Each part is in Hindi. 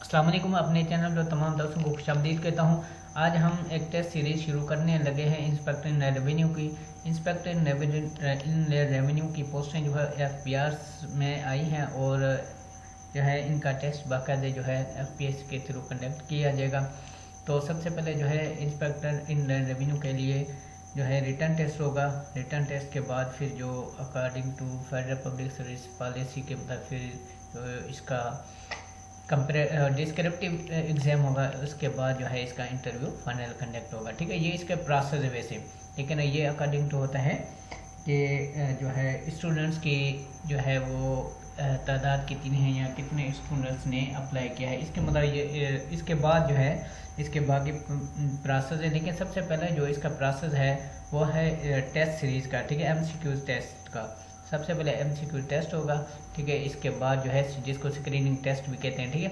अस्सलाम वालेकुम। अपने चैनल पर तमाम दोस्तों को खुशामदीद कहता हूँ। आज हम एक टेस्ट सीरीज़ शुरू करने लगे हैं इंस्पेक्टर इन रेवेन्यू की। इंस्पेक्टर इन रेवेन्यू की पोस्टें जो है FPR में आई हैं और जो है इनका टेस्ट बाकायदे जो है FPS के थ्रू कंडक्ट किया जाएगा। तो सबसे पहले जो है इंस्पेक्टर इन रेवेन्यू के लिए जो है रिटर्न टेस्ट होगा। रिटर्न टेस्ट के बाद फिर जो according to federal public service policy के मुताबिक फिर जो इसका डिस्क्रिप्टिव एग्ज़ाम होगा। उसके बाद जो है इसका इंटरव्यू फाइनल कंडक्ट होगा। ठीक है, ये इसका प्रोसेस है वैसे, लेकिन ये अकॉर्डिंग टू होता है कि जो है स्टूडेंट्स की जो है वो तादाद कितनी है या कितने स्टूडेंट्स ने अप्लाई किया है, इसके मतलब ये इसके बाद जो है इसके बाकी प्रोसेस है। लेकिन सबसे पहले जो इसका प्रोसेस है वो है टेस्ट सीरीज़ का। ठीक है, MCQ टेस्ट का सबसे पहले MCQ टेस्ट होगा। ठीक है, इसके बाद जो है जिसको स्क्रीनिंग टेस्ट भी कहते हैं। ठीक है,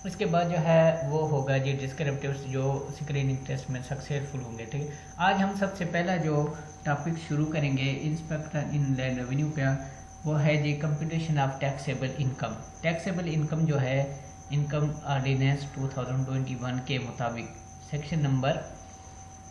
इसके बाद जो है वो होगा जी डिस्क्रिप्टिव जो स्क्रीनिंग टेस्ट में सक्सेसफुल होंगे। ठीक है, आज हम सबसे पहला जो टॉपिक शुरू करेंगे इंस्पेक्टर इन रेवेन्यू का वो है जी computation of taxable income. Taxable income जो है इनकम ऑर्डिनेंस 2021 के मुताबिक सेक्शन नंबर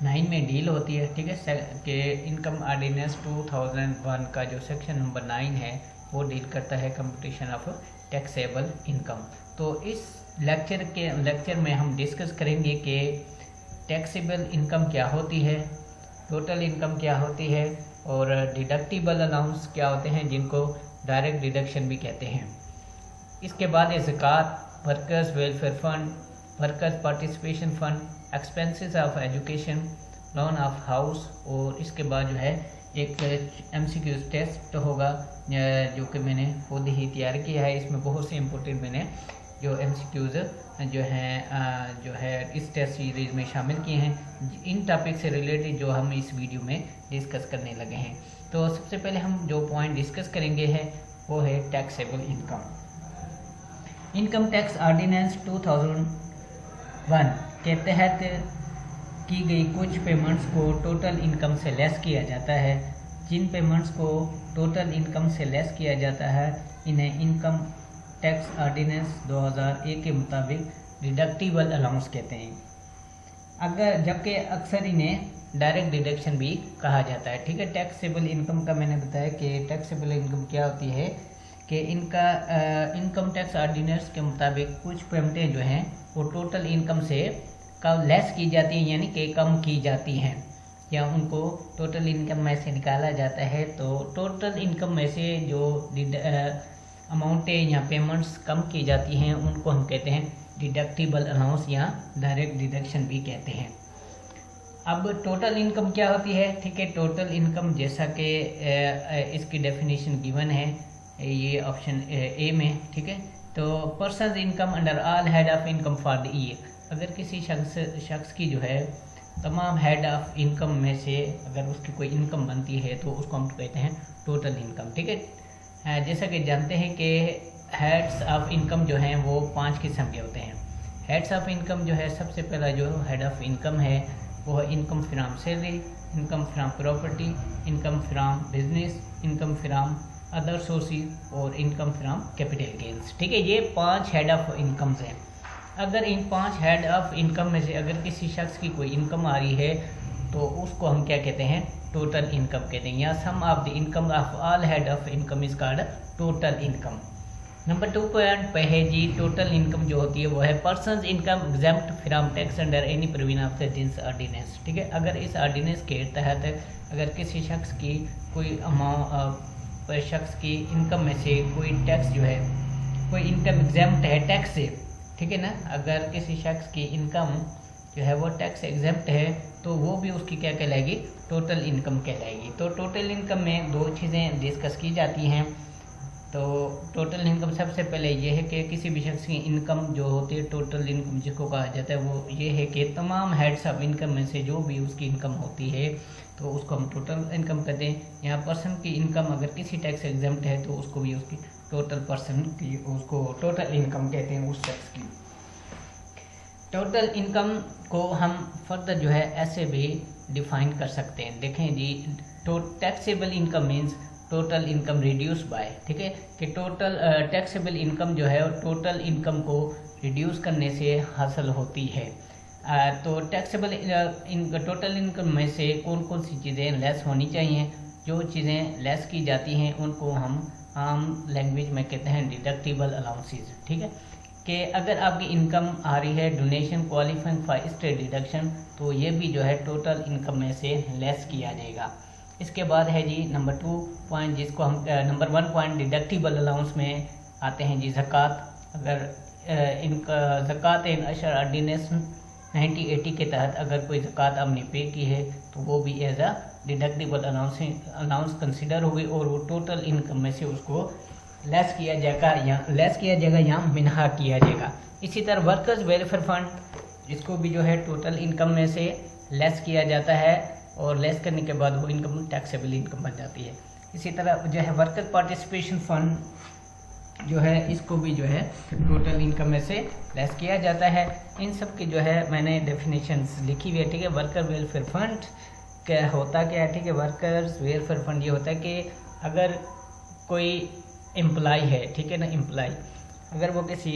9 में डील होती है। ठीक है, कि इनकम ऑर्डिनेंस 2001 का जो सेक्शन नंबर 9 है वो डील करता है कंप्यूटेशन ऑफ टैक्सेबल इनकम। तो इस लेक्चर में हम डिस्कस करेंगे कि टैक्सेबल इनकम क्या होती है, टोटल इनकम क्या होती है और डिडक्टिबल अलाउंस क्या होते हैं जिनको डायरेक्ट डिडक्शन भी कहते हैं। इसके बाद ज़कात, workers welfare fund, workers participation fund, expenses of education, loan of house और इसके बाद जो है एक MCQ टेस्ट होगा जो कि मैंने खुद ही तैयार किया है। इसमें बहुत से इम्पोर्टेंट मैंने जो MCQs जो है इस टेस्ट सीरीज़ में शामिल किए हैं इन टॉपिक से रिलेटेड जो हम इस वीडियो में डिस्कस करने लगे हैं। तो सबसे पहले हम जो पॉइंट डिस्कस करेंगे है वो है taxable income. Income tax ordinance 2001 के तहत की गई कुछ पेमेंट्स को टोटल इनकम से लेस किया जाता है। जिन पेमेंट्स को टोटल इनकम से लेस किया जाता है इन्हें इनकम टैक्स ऑर्डिनेंस 2001 के मुताबिक डिडक्टिबल अलाउंस कहते हैं, जबकि अक्सर इन्हें डायरेक्ट डिडक्शन भी कहा जाता है। ठीक है, टैक्सेबल इनकम का मैंने बताया कि टैक्सेबल इनकम क्या होती है कि इनका इनकम टैक्स ऑर्डिनेंस के मुताबिक कुछ पेमेंटें जो हैं वो टोटल इनकम से लेस की जाती हैं, यानी कि कम की जाती हैं या उनको टोटल इनकम में से निकाला जाता है। तो टोटल इनकम में से जो अमाउंटें या पेमेंट्स कम की जाती हैं उनको हम कहते हैं डिडक्टिबल अलाउंस या डायरेक्ट डिडक्शन भी कहते हैं। अब टोटल इनकम क्या होती है? ठीक है, टोटल इनकम जैसा कि इसकी डेफिनेशन गिवन है ये ऑप्शन A में। ठीक है, तो person income under all head of income for the year. अगर किसी शख्स की जो है तमाम हेड ऑफ इनकम में से अगर उसकी कोई इनकम बनती है तो उसको हम कहते हैं टोटल इनकम। ठीक है, जैसा कि जानते हैं कि हेड्स ऑफ इनकम जो हैं वो 5 किस्म के होते हैं। हेड्स ऑफ इनकम जो है सबसे पहला जो हेड ऑफ इनकम है वो है income from salary, income from property, income from business, income from other sources और इनकम फ्रॉम कैपिटल गेन्स। ठीक है, ये 5 हेड ऑफ इनकम्स हैं। अगर इन 5 हेड ऑफ इनकम में से अगर किसी शख्स की कोई इनकम आ रही है तो उसको हम क्या कहते हैं? टोटल इनकम कहते हैं, या sum of the income of all head of income is called total income. Number 2 point पे है जी टोटल इनकम जो होती है वो है person's income exempt from tax under any provision of this ordinance. ठीक है, अगर इस ऑर्डिनेंस के तहत अगर किसी शख्स की कोई शख्स की इनकम में से कोई टैक्स जो है कोई इनकम एग्जेम्प्ट है टैक्स से, ठीक है ना, अगर किसी शख्स की इनकम जो है वो टैक्स एग्जेम्प्ट है तो वो भी उसकी क्या कहलाएगी? टोटल इनकम कहलाएगी। तो टोटल इनकम में 2 चीज़ें डिस्कस की जाती हैं। तो टोटल इनकम सबसे पहले ये है कि किसी भी शख्स की इनकम जो होती है टोटल इनकम जिसको कहा जाता है वो ये है कि तमाम हेड्स ऑफ इनकम में से जो भी उसकी इनकम होती है तो उसको हम टोटल इनकम कहते हैं। यहाँ पर्सन की इनकम अगर किसी टैक्स एग्जेम्प्ट है तो उसको भी उसकी टोटल पर्सन की उसको टोटल इनकम कहते हैं उस शख्स की। टोटल इनकम को हम फर्दर जो है ऐसे भी डिफाइन कर सकते हैं। देखें जी, taxable income means total income reduce by. ठीक है, कि टोटल टैक्सेबल इनकम जो है टोटल इनकम को रिड्यूस करने से हासिल होती है। तो टैक्सेबल टोटल इनकम में से कौन कौन सी चीज़ें लेस होनी चाहिए? जो चीज़ें लेस की जाती हैं उनको हम आम लैंग्वेज में कहते हैं डिडक्टिबल अलाउंसेस। ठीक है, कि अगर आपकी इनकम आ रही है donation qualifying for state deduction, तो ये भी जो है टोटल इनकम में से लेस किया जाएगा। इसके बाद है जी नंबर 2 पॉइंट, जिसको हम नंबर 1 पॉइंट डिडक्टिबल अलाउंस में आते हैं जी ज़कात। अगर इनका ज़कात इन अशर ऑर्डिनेंस 1980 के तहत अगर कोई ज़कात आपने पे की है तो वो भी as a deductible allowance consider होगी और वो टोटल इनकम में से उसको लेस किया जाएगा या मिनहा किया जाएगा। इसी तरह वर्कर्स वेलफेयर फंड, इसको भी जो है टोटल इनकम में से लेस किया जाता है और लेस करने के बाद वो इनकम टैक्सेबल इनकम बन जाती है। इसी तरह जो है वर्कर पार्टिसिपेशन फंड जो है इसको भी जो है टोटल इनकम में से लेस किया जाता है। इन सब की जो है मैंने डेफिनेशंस लिखी हुई है। ठीक है, वर्कर वेलफेयर फंड क्या होता क्या है? ठीक है, वर्कर्स वेलफेयर फंड ये होता है कि अगर कोई एम्प्लॉय है, ठीक है ना, एम्प्लॉय अगर वो किसी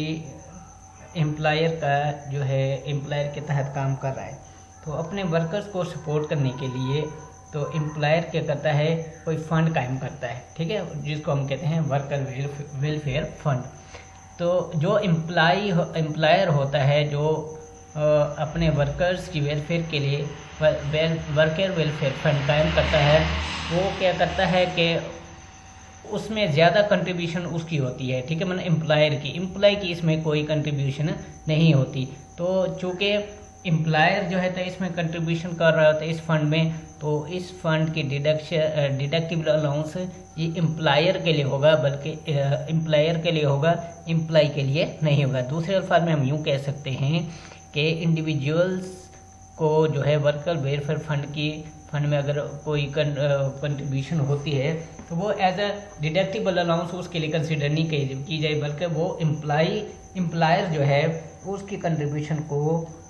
एम्प्लॉयर का जो है एम्प्लॉयर के तहत काम कर रहा है तो अपने वर्कर्स को सपोर्ट करने के लिए तो एम्प्लॉयर क्या करता है, कोई फंड कायम करता है। ठीक है, जिसको हम कहते हैं वर्कर वेलफेयर फंड। तो जो एम्प्लॉयर होता है जो अपने वर्कर्स की वेलफेयर के लिए वर्कर वेलफेयर फंड कायम करता है, वो क्या करता है कि उसमें ज़्यादा कंट्रीब्यूशन उसकी होती है। ठीक है, मतलब एम्प्लॉय की इसमें कोई कंट्रीब्यूशन नहीं होती। तो चूँकि एम्प्लॉयर जो है तो इसमें कंट्रीब्यूशन कर रहा होता है इस फंड में, तो इस फंड की डिडक्टिबल अलाउंस ये एम्प्लॉयर के लिए होगा, बल्कि एम्प्लॉयर के लिए होगा, एम्प्लॉय के लिए नहीं होगा। दूसरे अल्फाज में हम यूँ कह सकते हैं कि इंडिविजुअल्स को जो है वर्कर वेलफेयर फंड में अगर कोई कंट्रीब्यूशन होती है तो वो एज अ डिडक्टिबल अलाउंस उसके लिए कंसिडर नहीं की जाए, बल्कि वो एम्प्लॉयर जो है उसकी कंट्रीब्यूशन को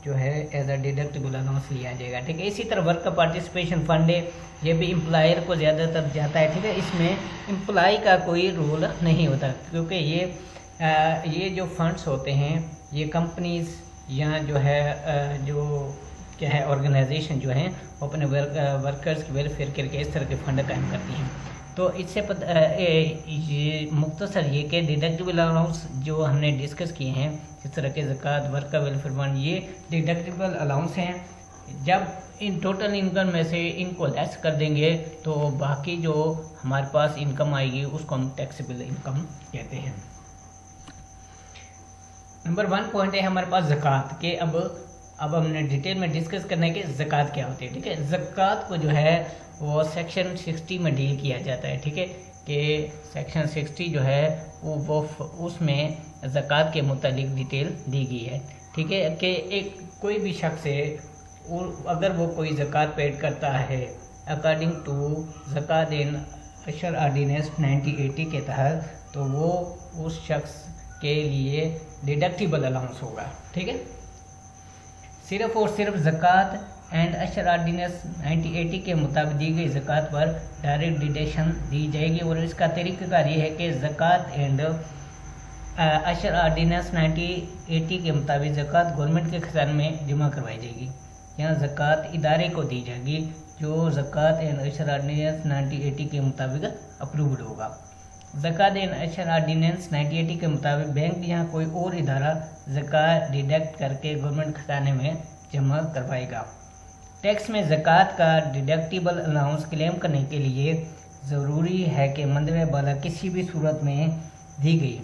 जो है एज अ डिडक्टिबल अलाउंस लिया जाएगा। ठीक है, इसी तरह वर्कर पार्टिसिपेशन फंड है, ये भी एम्प्लॉयर को ज़्यादातर जाता है। ठीक है, इसमें एम्प्लॉय का कोई रोल नहीं होता, क्योंकि ये जो फंड्स होते हैं ये कंपनीज या जो है जो क्या है ऑर्गेनाइजेशन जो हैं वो अपने वर्कर्स की वेलफेयर के लिए इस तरह के फंड कायम करती हैं। तो इससे ये मुख्तसर ये कि डिडक्टिबल अलाउंस जो हमने डिस्कस किए हैं इस तरह के ज़कात वर्कर वेलफेयर फंड, ये डिडक्टिबल अलाउंस हैं। जब इन टोटल इनकम में से इनको लेस कर देंगे तो बाकी जो हमारे पास इनकम आएगी उसको हम टैक्सेबल इनकम कहते हैं। नंबर 1 पॉइंट है हमारे पास ज़कात के। अब हमने डिटेल में डिस्कस करना है कि ज़कात क्या होती है। ठीक है, ज़कात को जो है वो सेक्शन 60 में डील किया जाता है। ठीक है, कि सेक्शन 60 जो है वो उसमें ज़कात के मुतालिक डिटेल दी गई है। ठीक है, कि एक कोई भी शख्स है अगर वो कोई ज़कात पेड करता है अकॉर्डिंग टू ज़कात इन अशर ऑर्डिनेंस 1980 के तहत, तो वो उस शख्स के लिए डिडक्टिबल अलाउंस होगा। ठीक है, सिर्फ और सिर्फ ज़कात एंड अशर ऑर्डिनेंस 1980 के मुताबिक दी गई ज़कात पर डायरेक्ट डिडक्शन दी जाएगी। और इसका तरीक़ाकार ये है कि ज़कात एंड अशर ऑर्डिनेंस 1980 के मुताबिक ज़कात गवर्नमेंट के खजाने में जमा करवाई जाएगी या ज़कात इदारे को दी जाएगी जो ज़कात एंड अशर ऑर्डिनेंस 1980 के मुताबिक अप्रूव्ड होगा। ज़कात एंड अशर ऑर्डिनेंस 1980 के मुताबिक बैंक या कोई और इदारा ज़कात डिडक्ट करके गवर्नमेंट खजाने में जमा करवाएगा। टैक्स में ज़कात का डिडक्टिबल अलाउंस क्लेम करने के लिए ज़रूरी है कि मंदवे बाला किसी भी सूरत में दी गई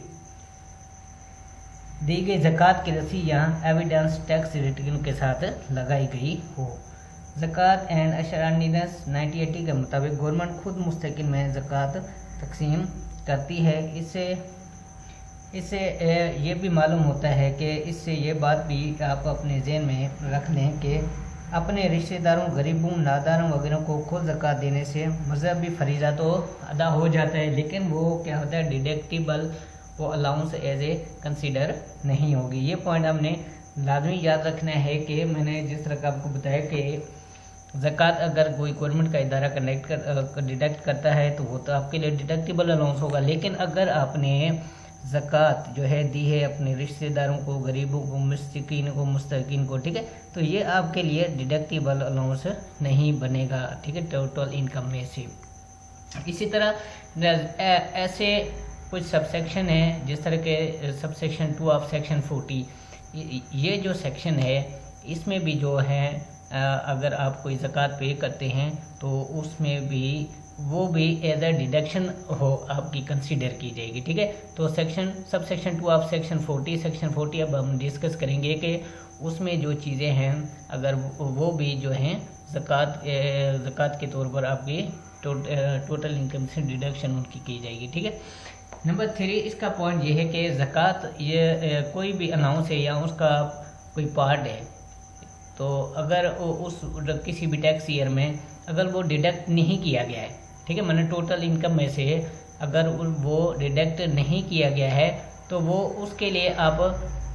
ज़कात की रसीद या एविडेंस टैक्स रिटर्न के साथ लगाई गई हो। ज़कात एंड अशर ऑर्डिनेंस 1980 के मुताबिक गवर्नमेंट खुद मुस्तकिल में ज़कात तकसीम करती है। इससे ये भी मालूम होता है कि इससे ये बात भी आप अपने ज़हन में रख लें कि अपने रिश्तेदारों, गरीबों, नादारों वगैरह को खुद ज़कात देने से मज़हबी फरीज़ा तो अदा हो जाता है, लेकिन वो क्या होता है डिडक्टिबल वो अलाउंस एज ए कंसीडर नहीं होगी। ये पॉइंट हमने लाजमी याद रखना है कि मैंने जिस तरह का आपको बताया कि ज़कात अगर कोई गवर्नमेंट का इदारा डिडक्ट करता है तो वो तो आपके लिए डिडक्टिबल अलाउंस होगा, लेकिन अगर आपने ज़कात जो है दी है अपने रिश्तेदारों को, गरीबों को, मस्कीन को, मुस्तकीन को, ठीक है, तो ये आपके लिए डिडक्टिबल अलाउंस नहीं बनेगा, ठीक है, टोटल इनकम में से। इसी तरह ऐसे कुछ सबसेक्शन है, जिस तरह के सबसेक्शन 2 ऑफ सेक्शन 40, ये जो सेक्शन है इसमें भी जो है अगर आप कोई ज़कात पे करते हैं तो उसमें भी वो भी एज अ डिडक्शन हो आपकी कंसीडर की जाएगी, ठीक है। तो सबसेक्शन 2 ऑफ सेक्शन 40 अब हम डिस्कस करेंगे कि उसमें जो चीज़ें हैं अगर वो भी जो हैं ज़कात के तौर पर आपकी टोटल इनकम से डिडक्शन उनकी की जाएगी, ठीक है। नंबर 3 इसका पॉइंट ये है कि ज़कात ये कोई भी अनाउंस है या उसका कोई पार्ट है, तो अगर उस किसी भी टैक्स ईयर में अगर वो डिडक्ट नहीं किया गया है, ठीक है, मैंने टोटल इनकम में से अगर वो डिडक्ट नहीं किया गया है तो वो उसके लिए आप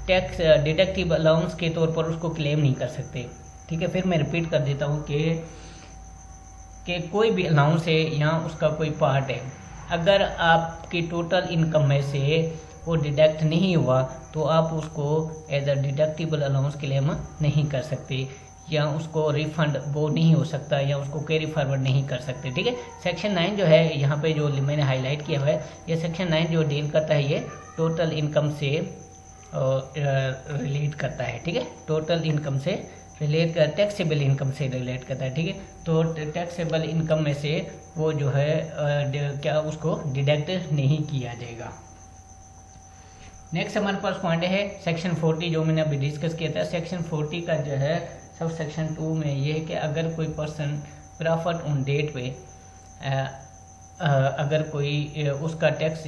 टैक्स डिडक्टिव अलाउंस के तौर पर उसको क्लेम नहीं कर सकते, ठीक है। फिर मैं रिपीट कर देता हूँ कि कोई भी अलाउंस है या उसका कोई पार्ट है, अगर आपकी टोटल इनकम में से वो डिडक्ट नहीं हुआ तो आप उसको as a deductible allowance claim नहीं कर सकते, या उसको रिफंड वो नहीं हो सकता, या उसको कैरी फॉरवर्ड नहीं कर सकते, ठीक है। सेक्शन 9 जो है यहाँ पे जो मैंने हाईलाइट किया हुआ है, ये सेक्शन 9 जो डील करता है ये टोटल इनकम से रिलेट करता है, ठीक है, टोटल इनकम से रिलेट कर टैक्सेबल इनकम से रिलेट करता है, ठीक है। तो टैक्सेबल इनकम में से वो जो है क्या उसको डिडक्ट नहीं किया जाएगा। नेक्स्ट हमारे पास पॉइंट है सेक्शन 40 जो मैंने अभी डिस्कस किया था। सेक्शन 40 का जो है सब सेक्शन 2 में ये है कि अगर कोई पर्सन प्रॉफिट ऑन डेट पे अगर कोई उसका टैक्स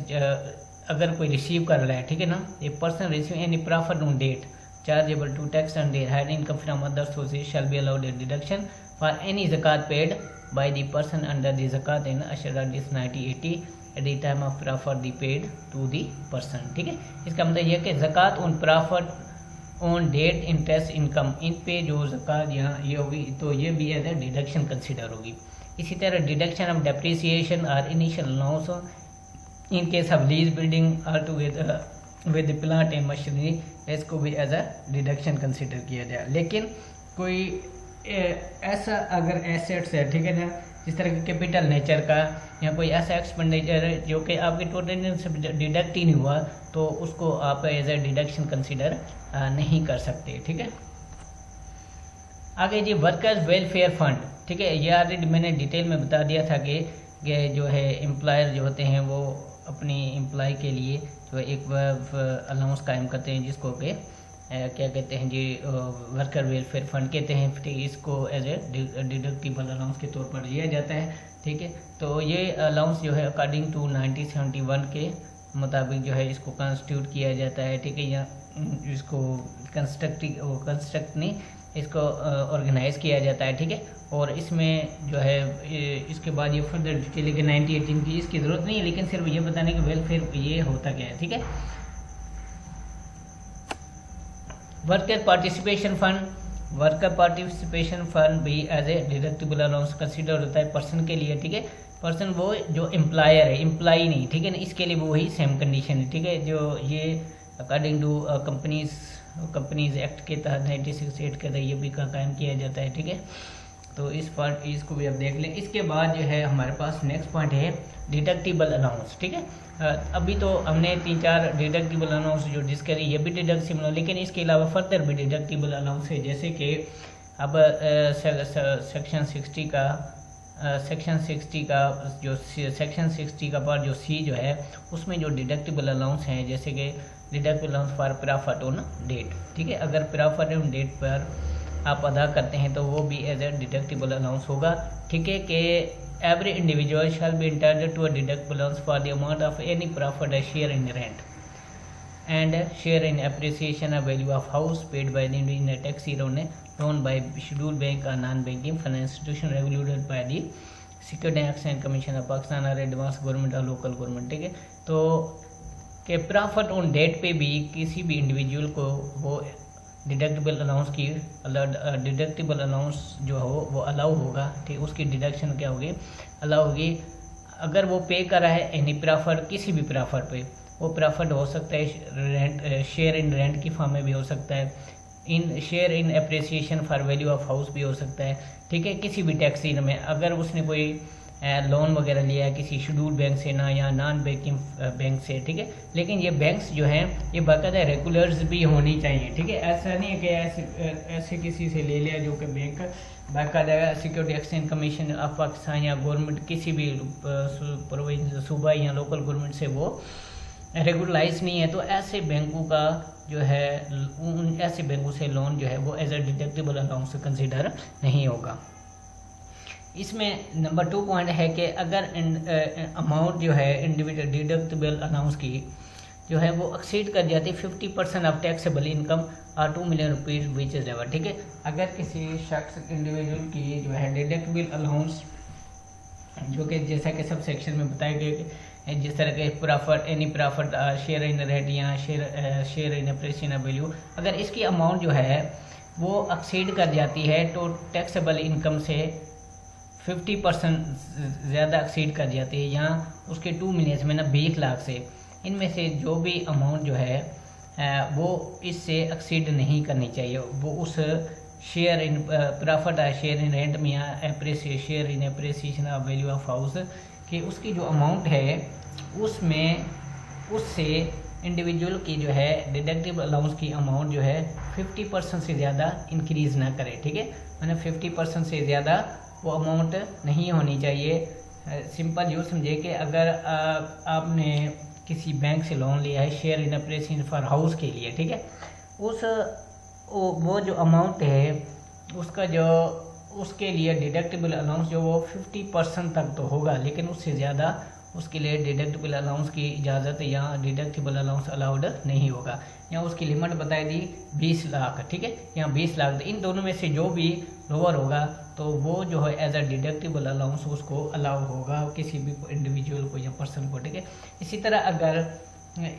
अगर कोई रिसीव कर रहा है, ठीक है ना, a person receive any profit on debt chargeable to tax on their head income from other sources shall be allowed a deduction for any zakat paid by the person under the ज़कात in Ushr this 1980 at the time of profit the paid to the person, ठीक है। इसका मतलब यह कि ज़कात on profit on debt interest income, इन पे जो ज़कात यहाँ ये होगी तो ये भी एज ए डिडक्शन कंसिडर होगी। इसी तरह डिडक्शन ऑफ डेप्रिसिएशन और initial allowance in case of lease building और together with plant and machinery, इसको भी एज अ डिडक्शन कंसिडर किया जाए। लेकिन कोई ऐसा अगर एसेट्स है, ठीक है ना, जिस तरह के कैपिटल नेचर का या कोई ऐसा एक्सपेंडिचर है जो कि आपके टोटल से डिडक्ट ही नहीं हुआ तो उसको आप एज ए डिडक्शन कंसिडर नहीं कर सकते, ठीक है। आगे जी वर्कर्स वेलफेयर फंड, ठीक है, ये ऑलरेडी मैंने डिटेल में बता दिया था कि जो है एम्प्लॉयर जो होते हैं वो अपनी एम्प्लॉय के लिए जो एक अलाउंस कायम करते हैं जिसको कि क्या कहते हैं जी वर्कर वेलफेयर फंड कहते हैं, ठीक, इसको एज ए डिडक्टिबल अलाउंस के तौर पर लिया जाता है, ठीक है। तो ये अलाउंस जो है अकॉर्डिंग टू 1971 के मुताबिक जो है इसको कंस्टिट्यूट किया जाता है, ठीक है, या इसको कंस्ट्रक्ट नहीं इसको ऑर्गेनाइज किया जाता है, ठीक है। और इसमें जो है इसके बाद ये फर्दर डिटेल के 1918 की इसकी ज़रूरत नहीं है, लेकिन सिर्फ ये बताने कि वेलफेयर ये होता क्या है, ठीक है। वर्कर पार्टिसिपेशन फंड भी as a deductible allowance consider होता है पर्सन के लिए, ठीक है। पर्सन वो जो एम्प्लॉयर है, एम्प्लॉई नहीं, ठीक है ना, इसके लिए वो वही सेम कंडीशन है, ठीक है, जो ये अकॉर्डिंग टू कंपनीज एक्ट के तहत 1968 के तहत ये भी कायम किया जाता है, ठीक है। तो इस पार्ट इसको भी आप देख लें। इसके बाद जो है हमारे पास नेक्स्ट पॉइंट है डिडक्टिबल अलाउंस, ठीक है। अभी तो हमने 3-4 डिडक्टिबल अलाउंस जो डिस्कस करी, ये भी डिडक्टिबल, लेकिन इसके अलावा फर्दर भी डिडक्टिबल अलाउंस है, जैसे कि अब सेक्शन 60 का पार्ट जो सी जो है उसमें जो डिडक्टिबल अलाउंस हैं, जैसे कि deductible allowance for profit on debt, ठीक है, अगर प्रॉफिट ऑन डेट पर आप अदा करते हैं तो वो भी एज ए डिडक्टिबल अलाउंस होगा, ठीक है। कि every individual shall be entitled to a deductible allowance for the amount of any profit a share in rent and share in appreciation of value of house paid by the in a tax year on a loan by scheduled bank or non-banking financial institution regulated by the Security and Exchange Commission of Pakistan or advanced government or local government, ठीक है। तो के प्रॉफिट ऑन डेट पे भी किसी भी इंडिविजुअल को वो डिडक्टिबल अलाउंस की डिडक्टिबल अलाउंस जो हो वो अलाउ होगा, ठीक, उसकी डिडक्शन क्या होगी, अलाउ होगी अगर वो पे कर रहा है एनी प्रॉफिट किसी भी प्रॉफिट पे, वो प्रेफर्ड हो सकता है, रेंट शेयर इन रेंट की फॉर्म में भी हो सकता है, in share in appreciation for value of house भी हो सकता है, ठीक है। किसी भी टैक्स इन में अगर उसने कोई लोन वगैरह लिया है किसी शेड्यूल बैंक से ना या नॉन बैंकिंग बैंक से, ठीक है। लेकिन ये बैंक्स जो हैं ये बाकायदा रेगुलर्स भी होनी चाहिए, ठीक है। ऐसा नहीं है कि ऐसे किसी से ले लिया जो कि बैंक बाकायदा security exchange commission of Pakistan या गवर्नमेंट किसी भी प्रोविंस सूबा या लोकल गवर्नमेंट से वो रेगुलराइज नहीं है, तो ऐसे बैंकों का जो है उन ऐसे बैंकों से लोन जो है वो as a deductible allowance consider नहीं होगा। इसमें नंबर 2 पॉइंट है कि अगर अमाउंट जो है इंडिविजुअल डिडक्टेबल अलाउंस की जो है वो एक्सीड कर जाती है 50% ऑफ टैक्सेबल इनकम और 2 million rupees which is ever, ठीक है। अगर किसी शख्स इंडिविजुअल की जो है डिडक्टेबल अलाउंस जो कि जैसा कि सब सेक्शन में बताया गया कि जिस तरह के profit any profit share in rate या शेयर इन अप्रिसिएशन वैल्यू, अगर इसकी अमाउंट जो है वो एक्सीड कर जाती है तो टैक्सेबल इनकम से 50% ज़्यादा एक्सीड कर जाती है या उसके 2 मिलियन में ना 20 लाख से, इनमें से जो भी अमाउंट जो है वो इससे एक्सीड नहीं करनी चाहिए। वो उस share in profit share in rent में या share in appreciation of value of house कि उसकी जो अमाउंट है उसमें उससे इंडिविजुअल की जो है डिडक्टिव अलाउंस की अमाउंट जो है 50% से ज़्यादा इंक्रीज़ ना करे, ठीक है। मतलब 50% से ज़्यादा वो अमाउंट नहीं होनी चाहिए। सिंपल यूँ समझे कि अगर आपने किसी बैंक से लोन लिया है share in appreciation for house के लिए, ठीक है, वो जो अमाउंट है उसका जो उसके लिए डिडक्टेबल अलाउंस जो वो 50% तक तो होगा, लेकिन उससे ज़्यादा उसके लिए डिडक्टेबल अलाउंस की इजाज़त या डिडक्टेबल अलाउंस अलाउड नहीं होगा। यहाँ उसकी लिमिट बताई दी 20 लाख, ठीक है, यहाँ 20 लाख। इन दोनों में से जो भी लोअर होगा तो वो जो है एज अ डिडक्टेबल अलाउंस उसको अलाउ होगा किसी भी इंडिविजुअल को या पर्सन को, ठीक है। इसी तरह अगर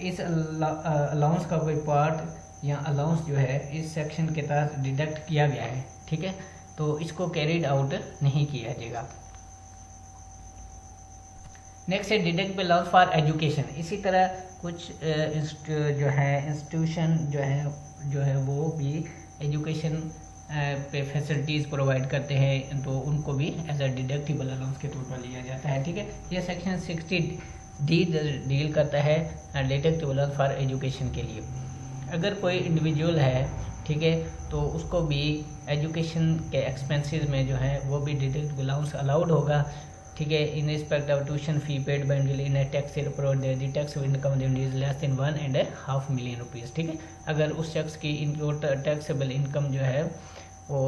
इस अलाउंस का कोई पार्ट या अलाउंस जो है इस सेक्शन के तहत डिडक्ट किया गया है, ठीक है, तो इसको कैरिड आउट नहीं किया जाएगा। नेक्स्ट है डिडक्टेबल अलाउंस फॉर एजुकेशन। इसी तरह कुछ जो है इंस्टीट्यूशन जो है वो भी एजुकेशन पे फैसिलिटीज़ प्रोवाइड करते हैं, तो उनको भी एज अ डिडक्टेबल अलाउंस के तौर पर लिया जाता है, ठीक है। ये सेक्शन 60D डील करता है डिडक्टेबल अलाउंस फॉर एजुकेशन के लिए। अगर कोई इंडिविजुअल है, ठीक है, तो उसको भी एजुकेशन के एक्सपेंसेस में जो है वो भी डिडक्टेबल अलाउंस अलाउड होगा, ठीक है। In respect of tuition fee paid bye in A tax provide the tax income is less than 1.5 million rupees, ठीक है। अगर उस शख्स की टैक्सेबल इनकम जो है वो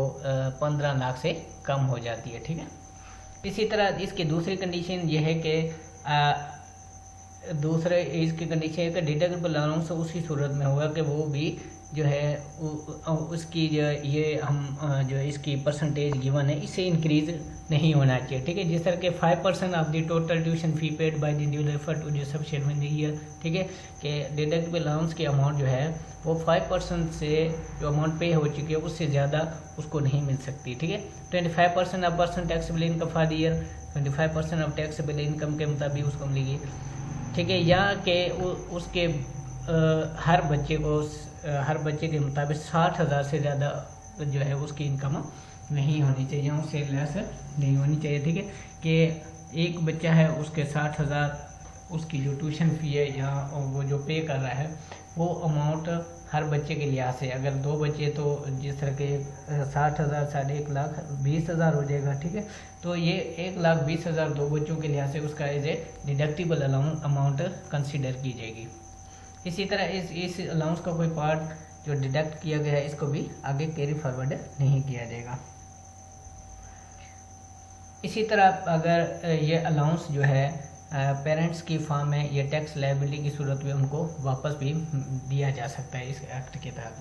15 लाख से कम हो जाती है, ठीक है। इसी तरह इसकी दूसरी कंडीशन ये है कि दूसरे इसकी कंडीशन है कि डिडक्टेबल अलाउंस उसी सूरत में होगा कि वो भी जो है उसकी जो ये हम जो इसकी परसेंटेज गिवन है इससे इंक्रीज नहीं होना चाहिए, ठीक है। जिस तरह के 5% of the total tuition fee paid by the individual effort to sufficient in the year, ठीक है, कि डिडक्टेबल अलाउंस की अमाउंट जो है वो 5% से जो अमाउंट पे हो चुकी है उससे ज़्यादा उसको नहीं मिल सकती, ठीक है। 25% of person taxable income for the year, 25% of taxable income के मुताबिक उसको मिलेगी, ठीक है। या कि उसके हर बच्चे के मुताबिक 60,000 से ज़्यादा जो है उसकी इनकम नहीं होनी चाहिए या उससे लेस नहीं होनी चाहिए, ठीक है। कि एक बच्चा है उसके 60,000 उसकी जो ट्यूशन फी है या वो जो पे कर रहा है वो अमाउंट हर बच्चे के लिहाज से, अगर 2 बच्चे तो जिस तरह के 60,000 साढ़े 1 लाख 20,000 हो जाएगा, ठीक है। तो ये 1,20,000 2 बच्चों के लिहाज से उसका as a deductible amount consider की जाएगी। इसी तरह इस अलाउंस का कोई पार्ट जो डिडक्ट किया गया है इसको भी आगे कैरी फॉरवर्ड नहीं किया जाएगा। इसी तरह अगर ये अलाउंस जो है पेरेंट्स की फॉर्म में ये टैक्स लायबिलिटी की सूरत में उनको वापस भी दिया जा सकता है इस एक्ट के तहत।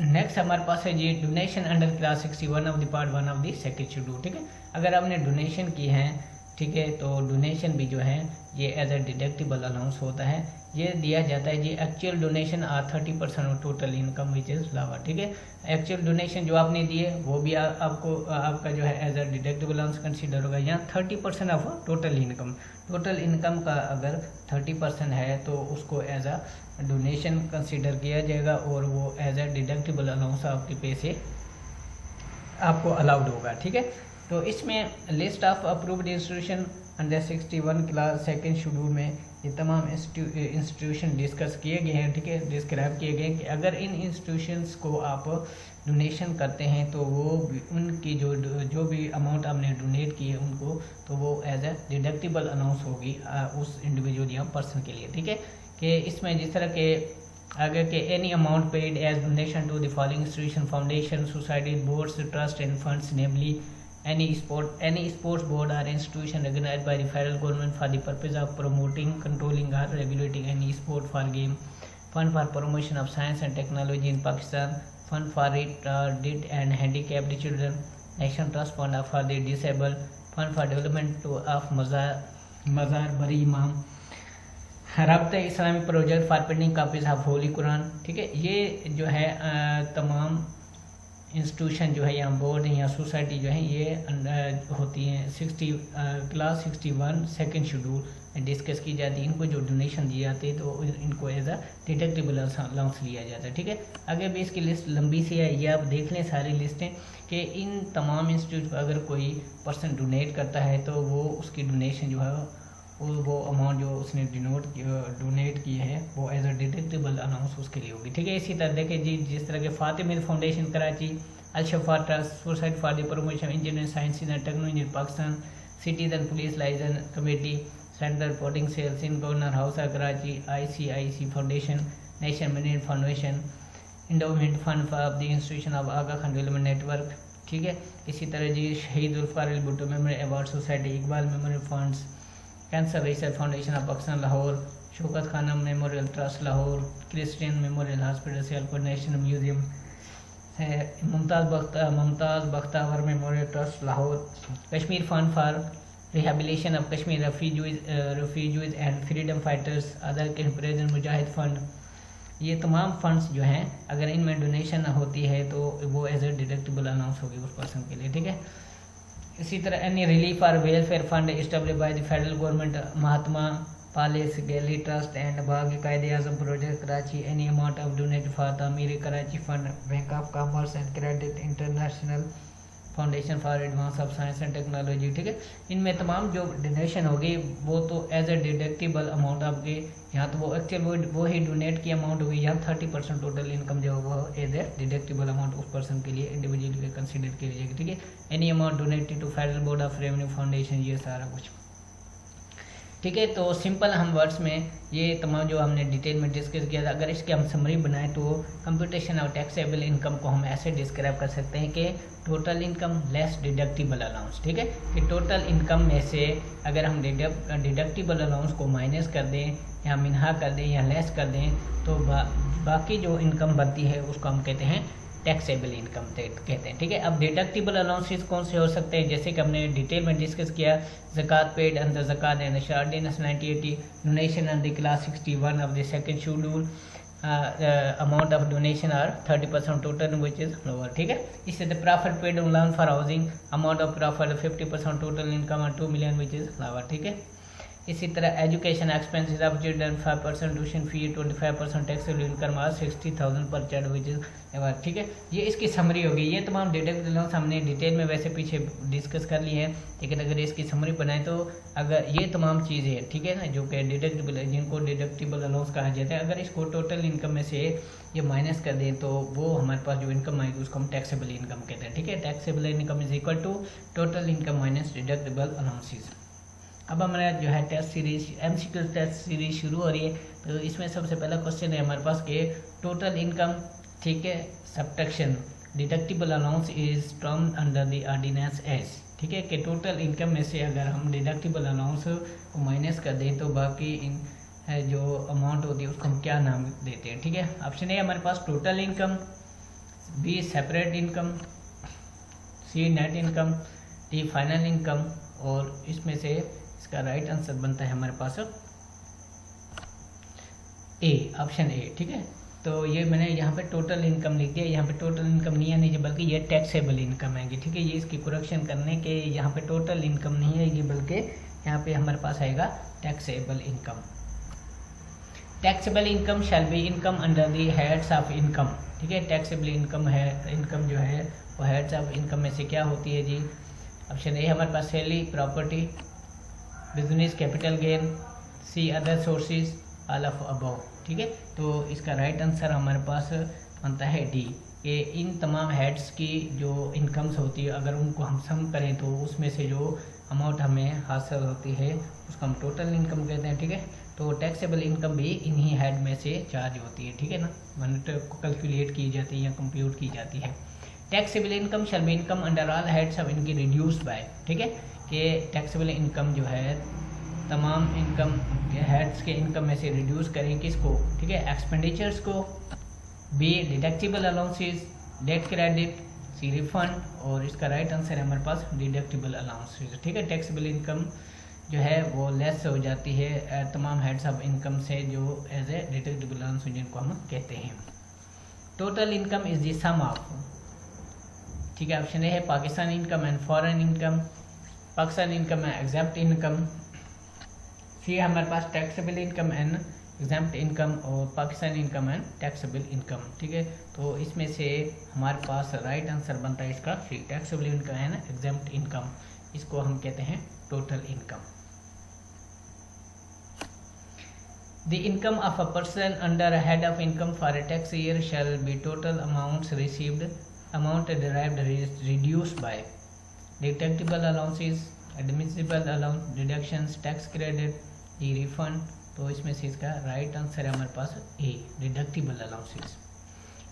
नेक्स्ट हमारे पास है जी donation under class 61 of the part 1 of the second schedule, ठीक है। अगर आपने डोनेशन की है, ठीक है। तो डोनेशन भी जो है ये एज अ डिडक्टिबल अलाउंस होता है, ये दिया जाता है जी। Actual donation or 30% of total income which is lower, ठीक है। एक्चुअल डोनेशन जो आपने दिए वो भी आपको आपका जो है as a deductible allowance consider होगा। यहाँ 30% of total income, total income का अगर 30% है तो उसको एज अ डोनेशन कंसीडर किया जाएगा और वो एज अ डिडक्टिबल अलाउंस आपके पे से आपको अलाउड होगा, ठीक है। तो इसमें list of approved institution under 61 class second schedule में ये तमाम इंस्टीट्यूशन डिस्कस किए गए हैं, ठीक है, डिस्क्राइब किए गए कि अगर इन इंस्टीट्यूशंस को आप डोनेशन करते हैं तो वो उनकी जो भी अमाउंट आपने डोनेट की है उनको, तो वो एज अ डिडक्टिबल अलाउंस होगी उस इंडिविजुअल या पर्सन के लिए, ठीक है। कि इसमें जिस तरह के आगे के any amount paid as donation to the following institution, foundation, society, boards, trust and funds, namely any sports board or institution recognized by the federal government for the purpose of promoting, controlling or regulating any sport for game, fund for promotion of science and technology in Pakistan, fund for retarded and handicapped children, national trust fund for the disabled, fund for development of mazar bari imam, Rabita Islami project for printing copies of holy Quran, ठीक है। ये जो है तमाम इंस्टीट्यूशन जो है या बोर्ड या सोसाइटी जो है ये होती हैं 61 सेकेंड शेड्यूल डिस्कस की जाती है। इनको जो डोनेशन दिए जाते हैं तो इनको एज अ डिडक्टिबल अलाउंस लिया जाता है, ठीक है। आगे भी इसकी लिस्ट लंबी सी है, ये आप देख लें सारी लिस्टें कि इन तमाम इंस्टीट्यूट पर अगर कोई पर्सन डोनेट करता है तो वो उसकी डोनेशन जो है वो अमाउंट जो उसने डोनेट की है वो एज अ डिडक्टिबल अलाउंस उसके लिए होगी, ठीक है। इसी तरह देखें जी, जिस तरह के Fatima foundation Karachi, Al-Shifa trust, society for the promotion engineering science and technology in Pakistan, citizen police licence committee, central reporting cells in governor house Karachi, ICIC foundation, national mineral foundation, endowment fund for the institution of Aga Khan development network, ठीक है। इसी तरह जी Shaheed Zulfikar Ali Bhutto memorial award society, Iqbal memorial funds, cancer research foundation of Pakistan Lahore, Shaukat Khanum memorial trust Lahore, Christian memorial hospital Sialkot, national museum, Mumtaz Bakhtawar memorial trust Lahore, Kashmir fund for rehabilitation of Kashmir refugees and freedom fighters, other comparison Mujahid fund. ये तमाम फंड्स जो हैं अगर इनमें डोनेशन होती है तो वो एज ए डिडक्टिबल अलाउंस होगी उस पर्सन के लिए, ठीक है। इसी तरह एनी रिलीफ और welfare fund establish by the federal government, Mohatta palace gallery trust and Bagh Quaid-e Azam project Karachi, any amount of donate for Tameer Karachi fund, bank of commerce and credit international, foundation for advance of science and technology, ठीक है। इनमें तमाम जो डोनेशन होगी वो तो एज ए डिडक्टिबल अमाउंट आपके यहाँ तो वो एक्चुअल वो ही डोनेट की अमाउंट होगी, यहाँ 30% टोटल इनकम जो वो एज ए डिडक्टिबल अमाउंट उस पर्सन के लिए इंडिविजुअल के कंसिडर की जाएगी, ठीक है। Any amount donated to federal board of revenue foundation, ये सारा कुछ, ठीक है। तो सिंपल हम वर्ड्स में ये तमाम जो हमने डिटेल में डिस्कस किया था, अगर इसकी हम समरी बनाएं तो कंप्यूटेशन ऑफ टैक्सेबल इनकम को हम ऐसे डिस्क्राइब कर सकते हैं कि total income less deductible allowance, ठीक है। कि टोटल इनकम में से अगर हम डिडक्टिबल अलाउंस को माइनस कर दें या मिनहा कर दें या लेस कर दें तो बाकी जो इनकम बनती है उसको हम कहते हैं टैक्सेबल इनकम कहते हैं, ठीक है। अब डिडक्टिबल अलाउंसेस कौन से हो सकते हैं, जैसे कि हमने डिटेल में डिस्कस किया, zakat paid under zakat and ordinance 1980, donation under class 61 of the second schedule, amount of donation or 30% total which is lower, ठीक है। इससे the profit paid on loan for housing, amount of profit 50% total income or 2 million which is lower, ठीक है। इसी तरह education expenses of children 5% tuition fee, 25% taxable income और 60,000 पर चाइल्ड विच इज, ठीक है। ये इसकी समरी होगी। ये तमाम डिडक्टिबल अलाउंस हमने डिटेल में वैसे पीछे डिस्कस कर ली है, लेकिन अगर इसकी समरी बनाएं तो अगर ये तमाम चीज़ें, ठीक है ना, जो कि डिडक्टिबल जिनको डिडक्टिबल अलाउंस कहा जाता है, अगर इसको टोटल इनकम में से ये माइनस कर दें तो वो हमारे पास जो इनकम आएगी उसको हम टैक्सेबल इनकम कहते हैं, ठीक है। Taxable income is equal to total income minus deductible allowances. अब हमारा जो है test series MCQ test series शुरू हो रही है, तो इसमें सबसे पहला क्वेश्चन है हमारे पास कि टोटल इनकम, ठीक है, subtraction deductible allowance is term under the ordinance as, ठीक है। कि टोटल इनकम में से अगर हम डिडक्टिबल अलाउंस को माइनस कर दें तो बाकी जो अमाउंट होती है उसको हम क्या नाम देते हैं, ठीक है। ऑप्शन ए हमारे पास total income, B separate income, C net income, D final income, और इसमें से इसका राइट आंसर बनता है हमारे पास ए, ऑप्शन ए। ठीक है, तो ये मैंने यहाँ पे टोटल इनकम लिख दिया, यहाँ पे टोटल इनकम नहीं आनी चाहिए बल्कि ये टैक्सेबल इनकम आएगी। ठीक है, ये इसकी करेक्शन करने के यहाँ पे टोटल इनकम नहीं आएगी बल्कि यहाँ पे हमारे पास आएगा taxable income. Taxable income shall be income under the heads of income. ठीक है, टैक्सेबल इनकम है, इनकम जो है वो हेड्स ऑफ इनकम में से क्या होती है जी? ऑप्शन ए हमारे पास salary, property, business, capital gain, C other sources, all of above. ठीक है, तो इसका राइट आंसर हमारे पास बनता है डी, कि इन तमाम हेड्स की जो इनकम्स होती है अगर उनको हम सम करें तो उसमें से जो अमाउंट हमें हासिल होती है उसको हम टोटल इनकम कहते हैं। ठीक है, तो टैक्सेबल इनकम भी इन्हीं हेड में से चार्ज होती है। ठीक है ना, को कैलकुलेट की जाती है या कंप्यूट की जाती है। Taxable income shall be income under all heads of इनकी रिड्यूस्ड बाय। ठीक है, कि टैक्सेबल इनकम जो है तमाम इनकम हेड्स के इनकम में से रिड्यूस करें किसको? ठीक है, एक्सपेंडिचर्स को, B deductible allowances, debt credit, C refund, और इसका राइट आंसर है हमारे पास डिडक्टिबल अलाउंसेस। ठीक है, टैक्सेबल इनकम जो है वो लेस हो जाती है तमाम हेड्स ऑफ इनकम से जो एज ए डिडक्टिबल अलाउंस जिनको हम कहते हैं। Total income is the sum of. ठीक है, ऑप्शन ए है Pakistan income and foreign income, Pakistan income है एग्जैम्प्ट इनकम, सी हमारे पास taxable income and exempt income, और Pakistan income and taxable income. ठीक है, तो इसमें से हमारे पास राइट आंसर बनता है इसका सी, taxable income and exempt income, इसको हम कहते हैं total income. The income of a person under a head of income for a tax year shall be total amounts received, amount derived reduced by deductible allowances, admissible allowance, deductions, tax credit, the refund। तो इसमें से इसका राइट आंसर है हमारे पास A, deductible allowances.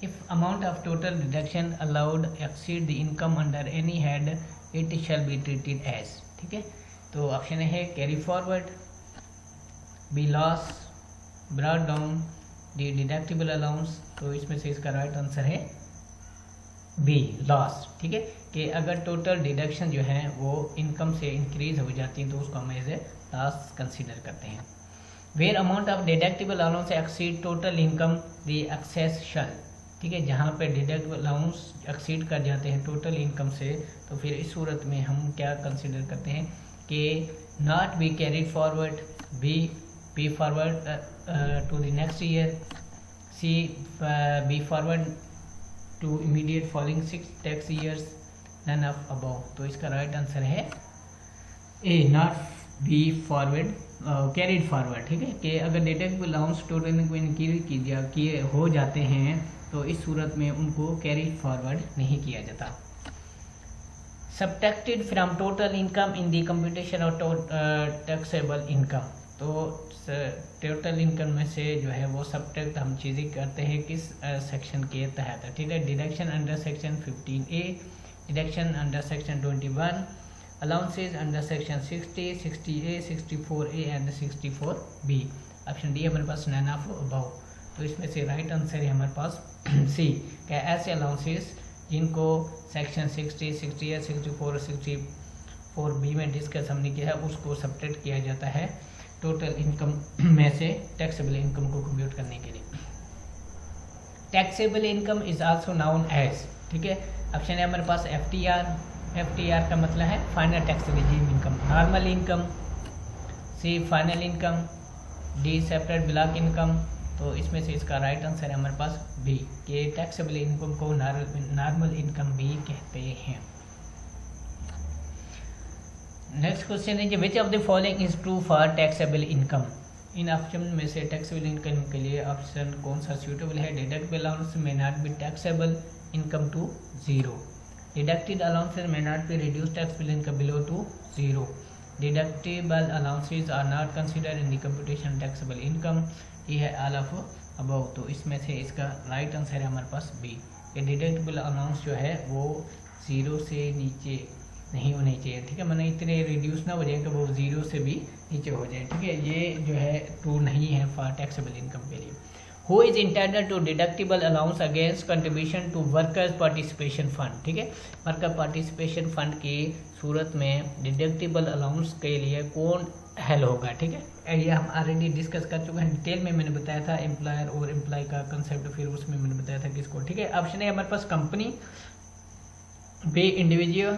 If amount of total deduction allowed exceed the income under any head it shall be treated as. ठीक है, तो ऑप्शन है carry forward, B loss, brought down, D deductible allowance. तो इसमें से इसका राइट आंसर है बी, लॉस। ठीक है, कि अगर टोटल डिडक्शन जो है वो इनकम से इंक्रीज हो जाती है तो उसको हम एज ए लॉस कंसीडर करते हैं। Where amount of deductible allowance exceed total income the excess shall. ठीक है, जहाँ पे डिडक्टिबल अलाउंस एक्सीड कर जाते हैं टोटल इनकम से तो फिर इस सूरत में हम क्या कंसीडर करते हैं कि not be carried forward, B forward to the next year, C be forward to immediate following 6 tax years, none of above. तो इसका राइट आंसर है A, not be forward, carried forward. ठीक है, कि अगर डिडक्टिबल अलाउंस टोटल इनकम किए हो जाते हैं तो इस सूरत में उनको कैरीड फॉरवर्ड नहीं किया जाता। Subtracted from total income in the computation of taxable income. तो टोटल इनकम में से जो है वो सब्ट्रैक्ट हम चीज़ें करते हैं किस सेक्शन के तहत? ठीक है, deduction under section 15A, deduction under section 21, allowances under section 60, 60A, 64A and 64B। Option D हमारे पास नन ऑफ अबव। तो इसमें से राइट आंसर है हमारे पास सी, क्या ऐसे अलाउंसेज जिनको सेक्शन 60, 60A, 64 और 64B में डिस्कस हमने किया है उसको सब्ट्रैक्ट किया जाता है टोटल इनकम में से टैक्सेबल इनकम को कंप्यूट करने के लिए। Taxable income is also known as. ठीक है, ऑप्शन है हमारे पास एफटीआर का मतलब है final tax regime income, normal income, C final income, D separate block income. तो इसमें से इसका राइट आंसर है हमारे पास बी, कि टैक्सेबल इनकम को नॉर्मल इनकम भी कहते हैं। नेक्स्ट क्वेश्चन है कि which of the following is true for taxable income. इन ऑप्शन में से टैक्सेबल इनकम के लिए ऑप्शन कौन सा सूटेबल है? डिडक्टिबल अलाउंस में not be taxable income to 0, deducted allowances में not be reduce taxable income below to 0, deductible allowances are not considered in the computation taxable income. ये है ऑल ऑफ अबव। तो इसमें से इसका राइट आंसर है हमारे पास बी, कि डिडक्टेबल अलाउंस जो है वो 0 से नीचे नहीं होनी चाहिए। ठीक है, मैंने इतने रिड्यूस ना हो जाए कि वो 0 से भी नीचे हो जाए। ठीक है, ये जो है ट्रू नहीं है फॉर टैक्सेबल इनकम के लिए। Who is entitled to deductible allowance against contribution to workers participation fund, ठीक है। वर्कर पार्टिसिपेशन फंड की सूरत में डिडक्टिबल अलाउंस के लिए कौन हेल होगा, ठीक है। ये हम ऑलरेडी डिस्कस कर चुके हैं, डिटेल में मैंने बताया था एम्प्लॉयर और एम्प्लॉय का कंसेप्ट, फिर उसमें मैंने बताया था किसको, ठीक है। ऑप्शन है हमारे पास company, B individual,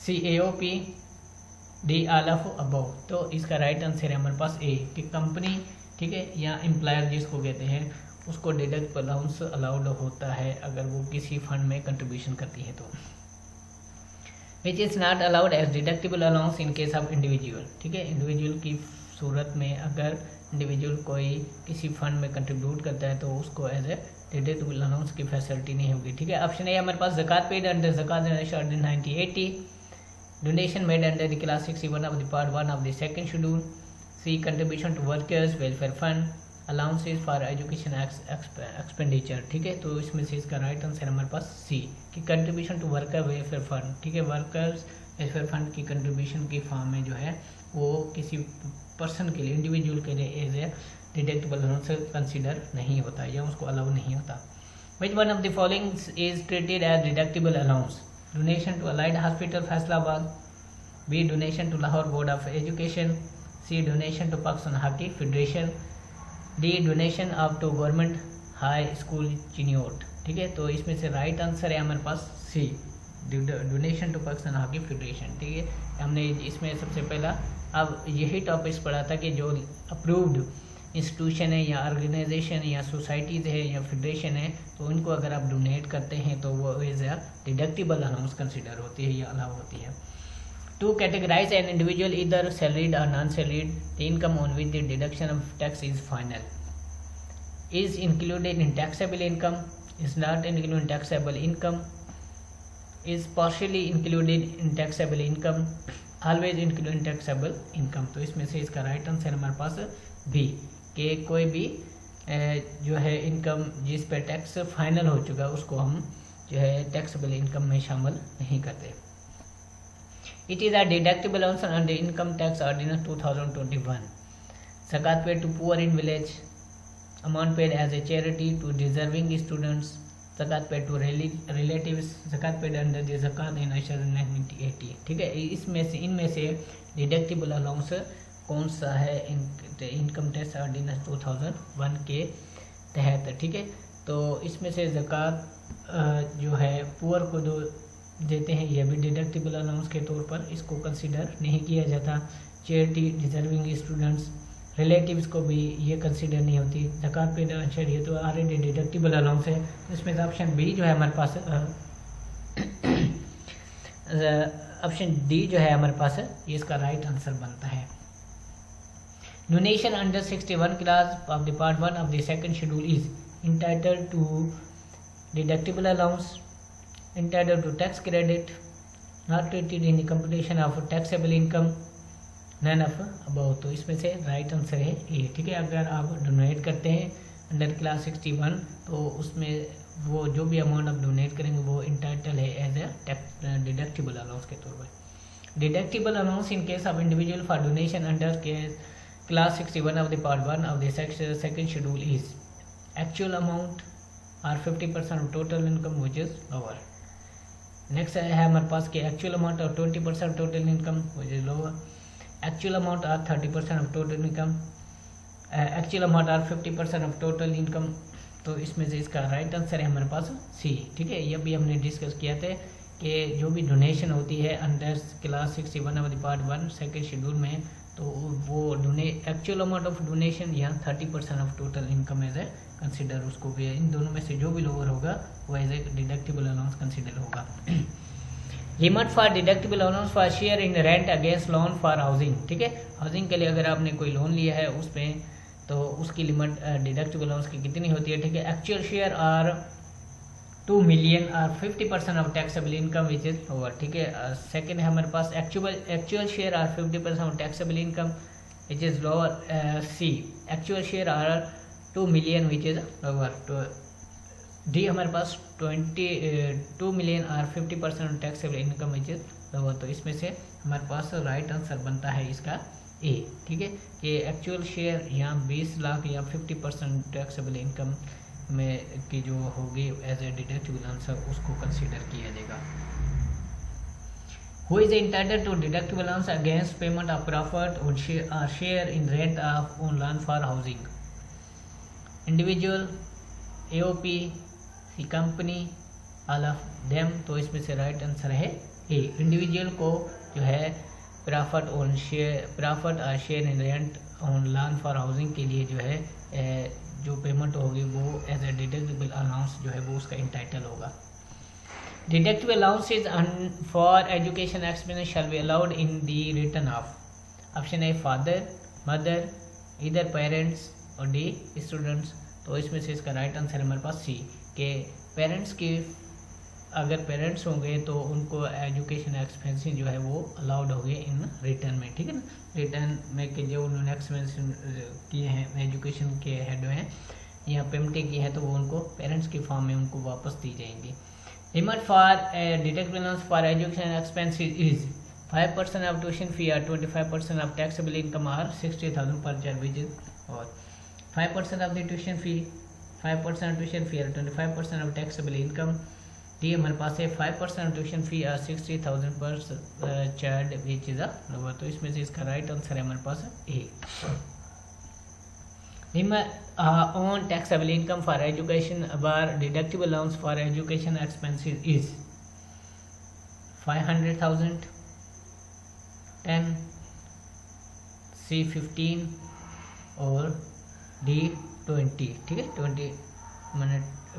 C AOP, D all of above. तो इसका राइट आंसर है हमारे पास ए कि कंपनी, ठीक है, या एम्प्लॉयर जिसको कहते हैं उसको डिडक्ट अलाउंस अलाउड होता है अगर वो किसी फंड में कंट्रीब्यूशन करती है तो। Which is not allowed as deductible allowance in case of individual, ठीक है। इंडिविजुअल की सूरत में अगर इंडिविजुअल कोई किसी फंड में कंट्रीब्यूट करता है तो उसको एज ए डिडक्टिबल अलाउंस की फैसिलिटी नहीं होगी, ठीक है। ऑप्शन ए हमारे पास zakat paid under zakat ordinary 1980, donation made under the clause 61 of the part 1 of the second schedule, C contribution to workers welfare fund, allowances for education expenditure, ठीक है। तो इसमें से इसका राइट आंसर हमारे पास सी कि contribution to worker welfare fund, ठीक है। वर्कर्स वेलफेयर फंड की कंट्रीब्यूशन की फॉर्म में जो है वो किसी पर्सन के लिए, इंडिविजुअल के लिए as a deductible allowance consider नहीं होता या उसको अलाउ नहीं होता। Which one of the following is treated as deductible allowance, donation to allied hospital Faisalabad, B donation to Lahore board of education, C donation to Pakistan hockey federation, D donation of to government high school Chiniot, ठीक है। तो इसमें से राइट आंसर है हमारे पास C donation to Pakistan hockey federation, ठीक है। हमने इसमें सबसे पहला अब यही टॉपिक्स पढ़ा था कि जो अप्रूव्ड इंस्टीट्यूशन है या ऑर्गेनाइजेशन या सोसाइटीज़ है या फेडरेशन है तो उनको अगर आप डोनेट करते हैं तो वो as a deductible allowance consider होती है या अलाउ होती है। टू कैटेगराइज एन इंडिविजुअल इधर सैलरीड और non salaried, the income on which the deduction of tax is final, is included in taxable income, is not included in taxable income, is partially included in taxable income, always include in taxable income. तो इसमें से इसका राइट आंसर हमारे पास बी कि कोई भी जो है इनकम जिस पे टैक्स फाइनल हो चुका उसको हम जो है टैक्सेबल इनकम में शामिल नहीं करते। It is a deductible allowance under income tax ordinance 2021, ज़कात paid to poor in village, amount paid as a charity to deserving students, ज़कात पेड टू रिलेटिव्स, ज़कात पेड अंडर द ज़कात इन 1980, ठीक है। इसमें से इनमें से डिडक्टिबल अलाउंस कौन सा है इनकम टैक्स ऑर्डिनेंस 2001 के तहत, ठीक है। तो इसमें से ज़कात जो है पुअर को जो देते हैं यह भी डिडक्टिबल अलाउंस के तौर पर इसको कंसिडर नहीं किया जाता। चैरिटी, डिजर्विंग स्टूडेंट्स, रिलेटिव्स को भी ये कंसिडर नहीं होती। ज़कात पे ये तो ऑलरेडी डिडक्टिबल अलाउंस है, तो इसमें ऑप्शन बी जो है हमारे पास ऑप्शन डी जो है हमारे पास ये इसका राइट आंसर बनता है। Donation under 61 class of the part 1 of the second schedule is entitled to deductible allowance, entitled to tax credit, not treated in the computation of taxable income, none of above। तो इसमें से राइट आंसर है ए, ठीक है। अगर आप डोनेट करते हैं अंडर क्लास 61 तो उसमें वो जो भी अमाउंट आप डोनेट करेंगे वो इंटाइटल है एज ए डिडक्टिबल अलाउंस के तौर पर। Deductible allowance in case of individual for donation under class 61 of the part 1 of the second schedule is actual amount और 50% of total income which is lower. Next है हमारे पास कि actual amount of 20% total income which is lower, actual amount of 30% of total income, actual amount of 50% of total income. तो इसमें से इसका राइट आंसर है हमारे पास सी, ठीक है। ये भी हमने डिस्कस किया था कि जो भी डोनेशन होती है under class 61 of the part 1 second schedule में तो वो एक्चुअल अमाउंट ऑफ डोनेशन या 30% of total income as a consider उसको भी, इन दोनों में से जो भी लोअर होगा वो as a deductible allowance consider होगा। Limit for deductible allowance for share in rent against loan for housing, ठीक है। हाउसिंग के लिए अगर आपने कोई लोन लिया है उसमें तो उसकी लिमिट डिडक्टिबल अलाउंस की कितनी होती है, ठीक है। एक्चुअल शेयर आर 2 million और 50% of taxable income which is over, ठीक है। सेकेंड है हमारे पास actual share or 50% of taxable income which is lower, C actual share or 2 million which is lower. तो डी हमारे पास 2 million और 50% of taxable income which is lower. तो इसमें से हमारे पास राइट आंसर बनता है इसका ए, ठीक है। कि एक्चुअल शेयर यहाँ 20 लाख या 50% टैक्सेबल इनकम में की जो होगी एज ए डिडक्टिबल आंसर उसको कंसीडर किया जाएगा। Who is entitled to deductible allowance against payment of profit or share in rent of on land for housing? Individual, AOP, company, all of them. तो इसमें से राइट आंसर है ए। इंडिविजुअल को जो है प्रॉफिट और share in rent on land for housing के लिए जो है जो पेमेंट होगी वो एज ए डिडक्टिबल अलाउंस जो है वो उसका इंटाइटल होगा। Deductible allowances for education expenses shall be allowed in the return of option A father, mother, either parents और D students। तो इसमें से इसका राइट आंसर हमारे पास सी के पेरेंट्स के अगर पेरेंट्स होंगे तो उनको एजुकेशन एक्सपेंसेस जो है वो अलाउड होंगे इन रिटर्न में, ठीक है ना। रिटर्न में कि जो उन्होंने एक्सपेंस किए हैं एजुकेशन के हेड में या पेमेंट की है तो वो उनको पेरेंट्स के फॉर्म में उनको वापस दी जाएंगी। Limit for deductible allowance for education expenses is 5% of tuition fee or 25% of taxable income or 60,000 per child, which is or 5% of the tuition fee, 5% of tuition fee or 25% of taxable income। D हमारे पास है 5% of tuition fee or 60,000 per child, which is a lower। तो इसमें से इसका राइट आंसर है हमारे पास ए। On taxable income for education where deductible allowance for education expenses is 500,000, 10, C 15 और D 20, ठीक है।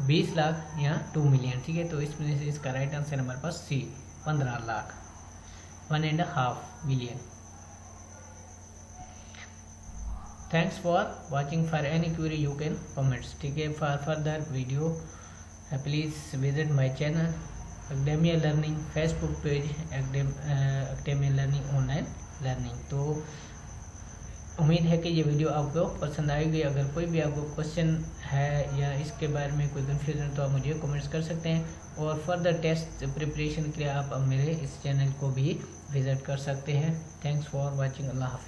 20 लाख या 2 मिलियन, ठीक है। तो इसमें से इसका राइट आंसर हमारे पास सी 15 lakh 1.5 million. Thanks for watching. For any query you can comments, ठीक है। For further video please visit my channel Academia Learning Facebook page Academia Learning Online Learning। तो उम्मीद है कि ये वीडियो आपको पसंद आएगी। अगर कोई भी आपको क्वेश्चन है या इसके बारे में कोई कन्फ्यूजन तो आप मुझे कमेंट्स कर सकते हैं और फर्दर टेस्ट प्रिपरेशन के लिए आप मेरे इस चैनल को भी विजिट कर सकते हैं। Thanks for watching. अल्लाह हाफिज़।